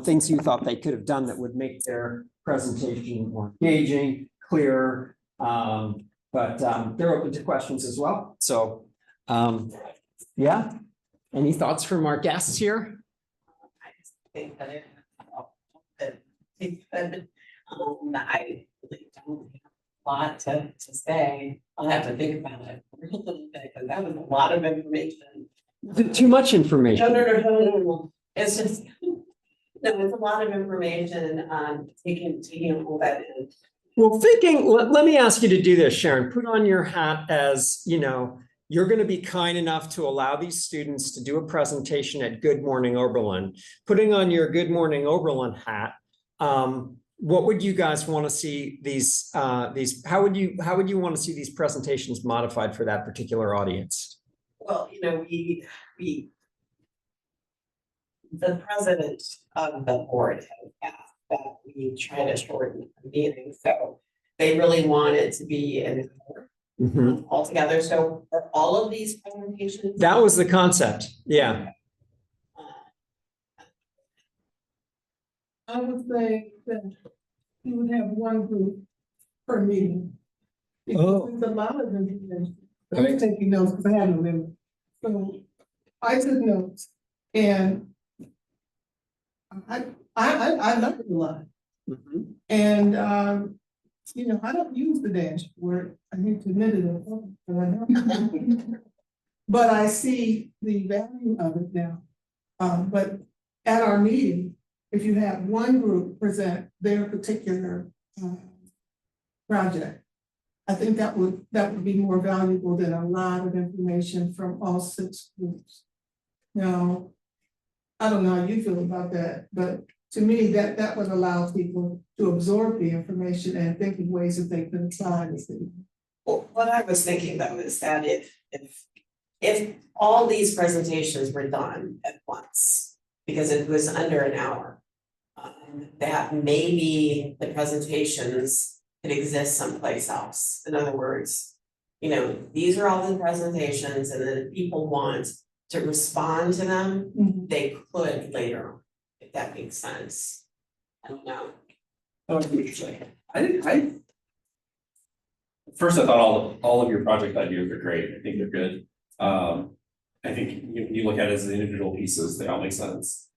Speaker 1: things you thought they could have done that would make their presentation more engaging, clearer. But they're open to questions as well. So yeah, any thoughts from our guests here?
Speaker 4: I just think that I really don't have a lot to say. I'll have to think about it a little bit, because that was a lot of information.
Speaker 1: Too much information.
Speaker 4: No. It's just, no, it's a lot of information, taking all that in.
Speaker 1: Well, let me ask you to do this, Sharon. Put on your hat as, you're going to be kind enough to allow these students to do a presentation at Good Morning Oberlin. Putting on your Good Morning Oberlin hat, what would you guys want to see how would you want to see these presentations modified for that particular audience?
Speaker 4: Well, the president of the board has asked that we try to shorten the meeting, so they really want it to be an hour altogether. So for all of these presentations,
Speaker 1: that was the concept. Yeah.
Speaker 5: I would say that you would have one group per meeting. Because there's a lot of information. I'm taking notes because I have no memory. So I took notes, and I learned a lot. And I don't use the dashboard. I need to admit it. But I see the value of it now. But at our meeting, if you have one group present their particular project, I think that would be more valuable than a lot of information from all 6 groups. Now, I don't know how you feel about that, but to me, that would allow people to absorb the information and think of ways that they could apply this.
Speaker 4: Well, what I was thinking though is that if all these presentations were done at once, because it was under an hour, that maybe the presentations could exist someplace else. In other words, these are all the presentations, and then if people want to respond to them, they could later on, if that makes sense. I don't know.
Speaker 3: Oh, I see what you're saying. First, I thought all of your project ideas are great. I think they're good. I think you look at it as individual pieces, they all make sense.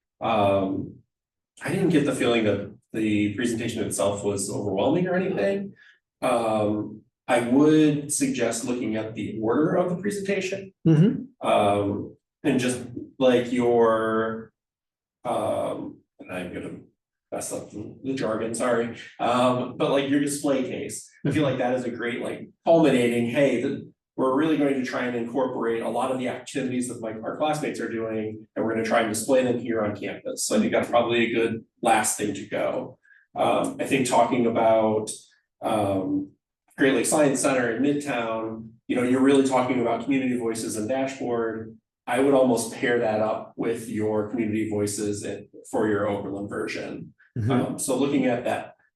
Speaker 3: I didn't get the feeling that the presentation itself was overwhelming or anything. I would suggest looking at the order of the presentation. And just like your, and I'm gonna mess up the jargon, sorry. But like your display case, I feel like that is a great culminating, hey, we're really going to try and incorporate a lot of the activities that our classmates are doing, and we're going to try and display them here on campus. So I think that's probably a good last thing to go. I think talking about Great Lakes Science Center in Midtown, you're really talking about community voices and dashboard. I would almost pair that up with your community voices for your Oberlin version. So looking at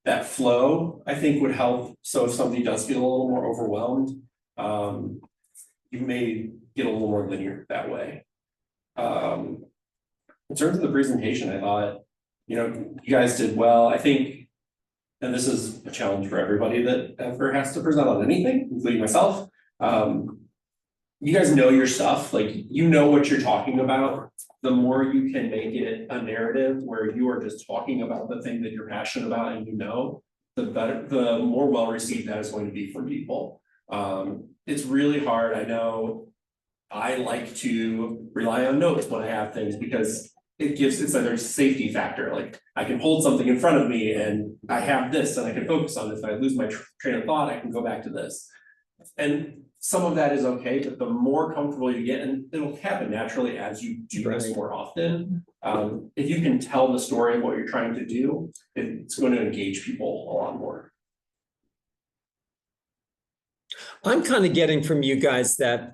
Speaker 3: that flow, I think would help. So if somebody does feel a little more overwhelmed, you may get a little more linear that way. In terms of the presentation, I thought, you guys did well. I think, and this is a challenge for everybody that ever has to present on anything, including myself. You guys know your stuff, you know what you're talking about. The more you can make it a narrative where you are just talking about the thing that you're passionate about and the better, the more well received that is going to be for people. It's really hard. I know I like to rely on notes when I have things because it's another safety factor, like I can hold something in front of me and I have this and I can focus on this. If I lose my train of thought, I can go back to this. And some of that is okay, but the more comfortable you get, and it'll happen naturally as you do this more often. If you can tell the story of what you're trying to do, it's going to engage people a lot more.
Speaker 1: I'm kind of getting from you guys that,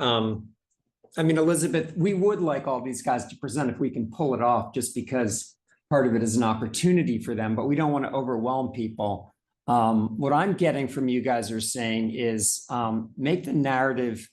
Speaker 1: I mean, Elizabeth, we would like all these guys to present if we can pull it off, just because part of it is an opportunity for them, but we don't want to overwhelm people. What I'm getting from you guys are saying is make the narrative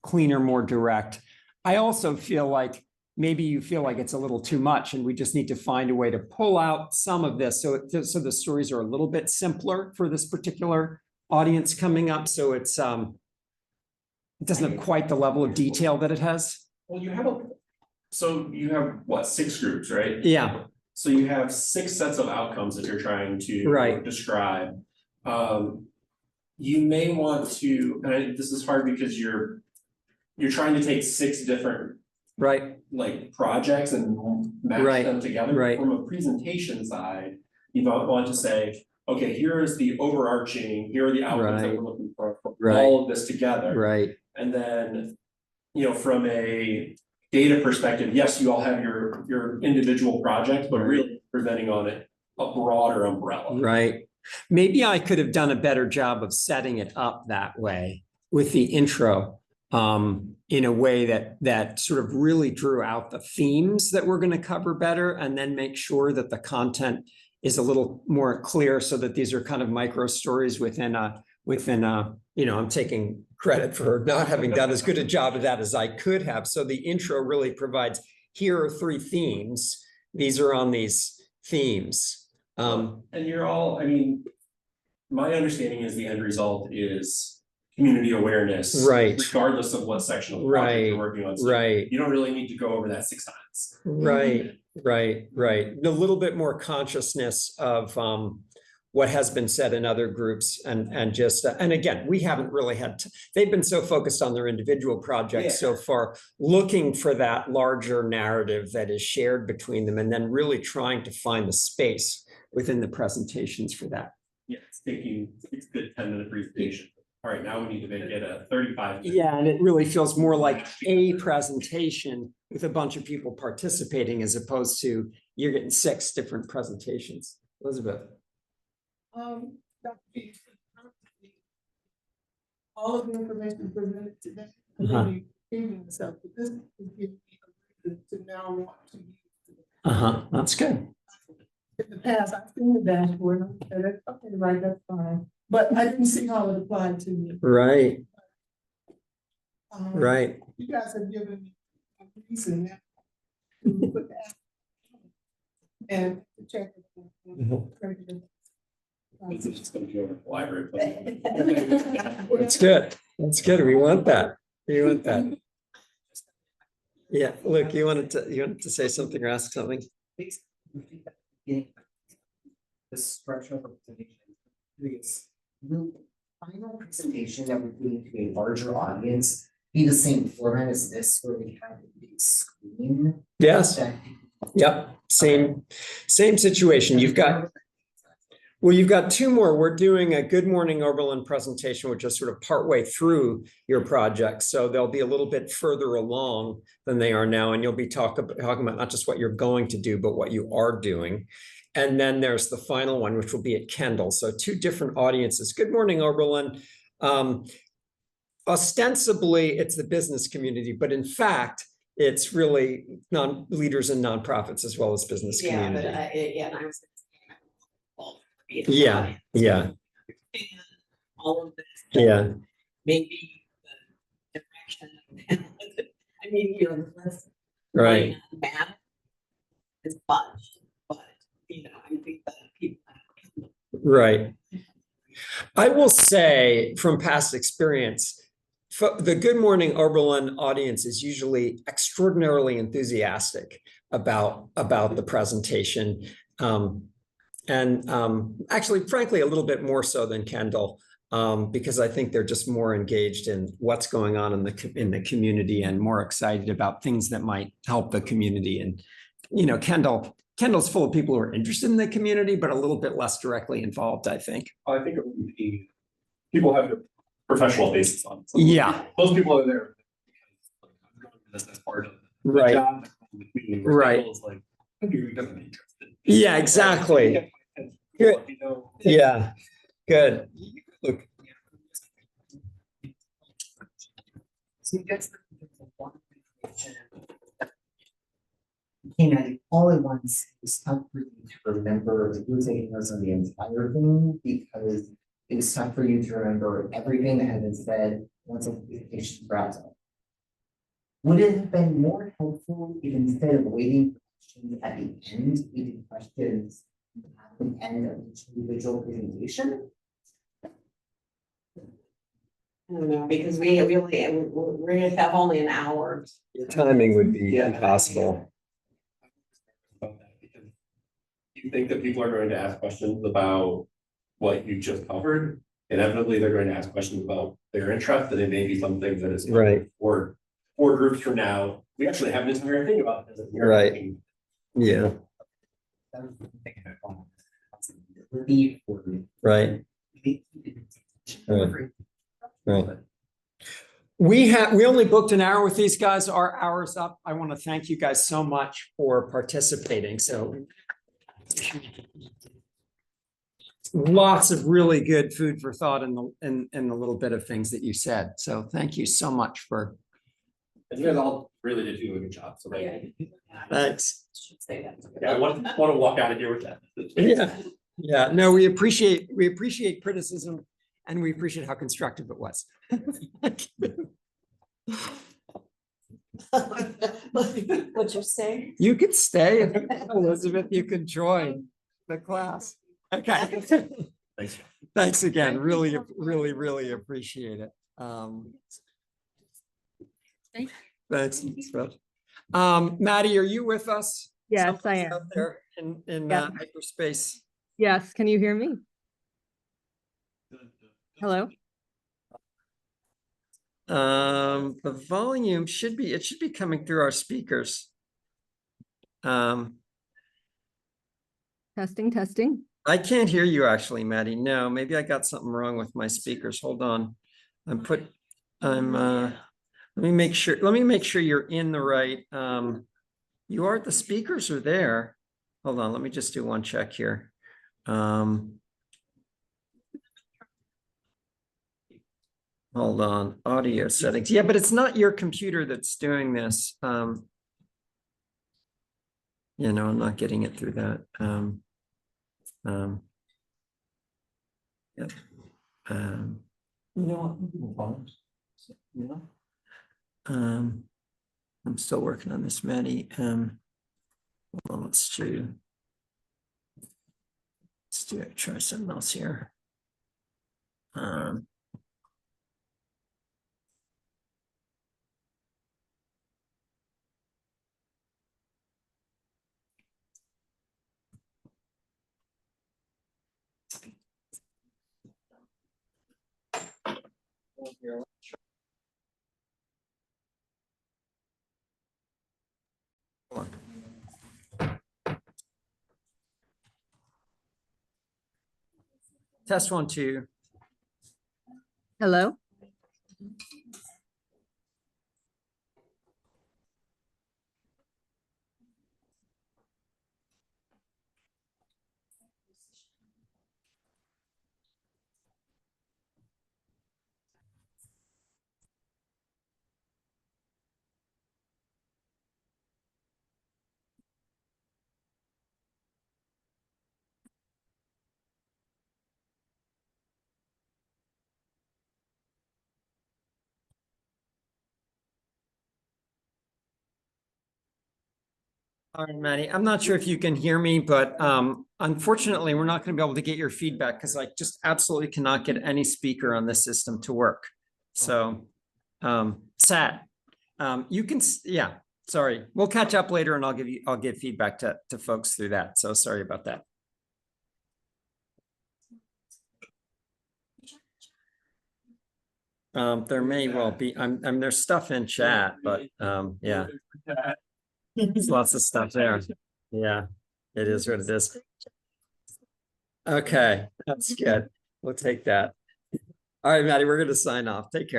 Speaker 1: cleaner, more direct. I also feel like maybe you feel like it's a little too much and we just need to find a way to pull out some of this so the stories are a little bit simpler for this particular audience coming up. So it's it doesn't have quite the level of detail that it has.
Speaker 3: Well, you have what, 6 groups, right?
Speaker 1: Yeah.
Speaker 3: So you have 6 sets of outcomes that you're trying to describe. You may want to, and this is hard because you're trying to take 6 different like projects and match them together. From a presentation side, you want to say, okay, here is the overarching, here are the outcomes that we're looking for, all of this together. And then, you know, from a data perspective, yes, you all have your individual projects, but really presenting on it a broader umbrella.
Speaker 1: Maybe I could have done a better job of setting it up that way with the intro, in a way that sort of really drew out the themes that we're going to cover better, and then make sure that the content is a little more clear, so that these are kind of micro stories within a, you know, I'm taking credit for not having done as good a job of that as I could have. So the intro really provides, here are 3 themes. These are on these themes.
Speaker 3: And you're all, I mean, my understanding is the end result is community awareness, regardless of what section of the project you're working on. So you don't really need to go over that 6 times.
Speaker 1: Right. A little bit more consciousness of what has been said in other groups, and just and again, we haven't really had they've been so focused on their individual projects so far, looking for that larger narrative that is shared between them, and then really trying to find the space within the presentations for that.
Speaker 3: Yeah, it's a good 10-minute presentation. All right, now we need to make it a 35.
Speaker 1: Yeah, and it really feels more like a presentation with a bunch of people participating, as opposed to you're getting 6 different presentations. Elizabeth.
Speaker 5: All of the information presented today, itself, but this is giving me a reason to now want to use.
Speaker 1: That's good.
Speaker 5: In the past, I've seen the dashboard, and I said, okay, right, that's fine, but I didn't see how it applied to me. You guys have given me a reason now to put that and to check it.
Speaker 3: It's just going to go over the library.
Speaker 1: That's good. That's good. We want that. Yeah, Luke, you wanted to say something or ask something?
Speaker 12: The structure of the presentation. The final presentation that we're doing to a larger audience be the same format as this, where we have a big screen?
Speaker 1: Yes. Yep. Same situation. You've got 2 more. We're doing a Good Morning Oberlin presentation, which is sort of partway through your project. So they'll be a little bit further along than they are now. And you'll be talking about not just what you're going to do, but what you are doing. And then there's the final one, which will be at Kendall. So 2 different audiences. Good Morning Oberlin. Ostensibly, it's the business community, but in fact, it's really leaders and nonprofits as well as business community.
Speaker 4: And I was. All of this. Maybe the direction. I mean, you know,
Speaker 1: Right.
Speaker 4: Math is fudged, but you know, I think that people.
Speaker 1: Right. I will say from past experience, the Good Morning Oberlin audience is usually extraordinarily enthusiastic about the presentation. Actually, frankly, a little bit more so than Kendall, because I think they're just more engaged in what's going on in the community and more excited about things that might help the community Kendall's full of people who are interested in the community, but a little bit less directly involved, I think.
Speaker 3: I think it would be, people have a professional basis on it. So
Speaker 1: Yeah.
Speaker 3: Most people are there. Because, like, I'm going to this as part of the
Speaker 1: Right.
Speaker 3: job, the community, where
Speaker 1: Right.
Speaker 3: Kendall's like, you're definitely interested.
Speaker 1: Yeah, exactly. Good.
Speaker 3: You know,
Speaker 1: Yeah, good. Look,
Speaker 12: So you guys one information came at it all at once. It's tough for you to remember, like, you were taking notes on the entire thing because it was tough for you to remember everything that had been said once the presentation wrapped up. Would it have been more helpful if instead of waiting for questions at the end, we did questions at the end of each individual presentation?
Speaker 4: I don't know, because we're gonna have only an hour.
Speaker 1: your timing would be impossible.
Speaker 3: about that, because you think that people are going to ask questions about what you just covered. Inevitably, they're going to ask questions about their interest, and it may be something that is
Speaker 1: Right.
Speaker 3: or four groups from now, we actually have an entire thing about this. and we're
Speaker 1: Right.
Speaker 3: looking-
Speaker 1: Yeah,
Speaker 12: That was the thing about possibility for
Speaker 1: right. Right. We only booked an hour with these guys. Our hour's up. I want to thank you guys so much for participating. So lots of really good food for thought in the little bit of things that you said. So thank you so much for.
Speaker 3: And you guys all really did do a good job, so like,
Speaker 1: Thanks.
Speaker 4: Should say that.
Speaker 3: yeah, I want to walk out of here with that.
Speaker 1: Yeah, yeah. No, we appreciate criticism and we appreciate how constructive it was.
Speaker 6: What's your say?
Speaker 1: You could stay, if you want, Elizabeth, you could join the class. Okay.
Speaker 3: Thanks.
Speaker 1: Thanks again. Really, really appreciate it. Thanks. Maddie, are you with us?
Speaker 14: Yes, I
Speaker 1: Someplace
Speaker 14: am.
Speaker 1: out there in
Speaker 14: Yeah.
Speaker 1: hyperspace.
Speaker 14: Yes, can you hear me? Hello?
Speaker 1: The volume should be coming through our speakers.
Speaker 14: Testing.
Speaker 1: I can't hear you actually, Maddie. No, maybe I got something wrong with my speakers. Hold on. Let me make sure you're in the right, you are, the speakers are there. Hold on, let me just do one check here. Hold on, audio settings. Yeah, but it's not your computer that's doing this. I'm not getting it through that. Yeah. I'm still working on this, Maddie. Hold on, let's try something else here. Test 1, 2.
Speaker 14: Hello?
Speaker 1: All right, Maddie, I'm not sure if you can hear me, but unfortunately, we're not going to be able to get your feedback because I just absolutely cannot get any speaker on this system to work. So sad. You can, yeah, sorry. We'll catch up later and I'll give feedback to folks through that. So sorry about that. There may well be, there's stuff in chat, but yeah. There's lots of stuff there. Yeah, it is what it is. Okay, that's good. We'll take that. All right, Maddie, we're gonna sign off. Take care.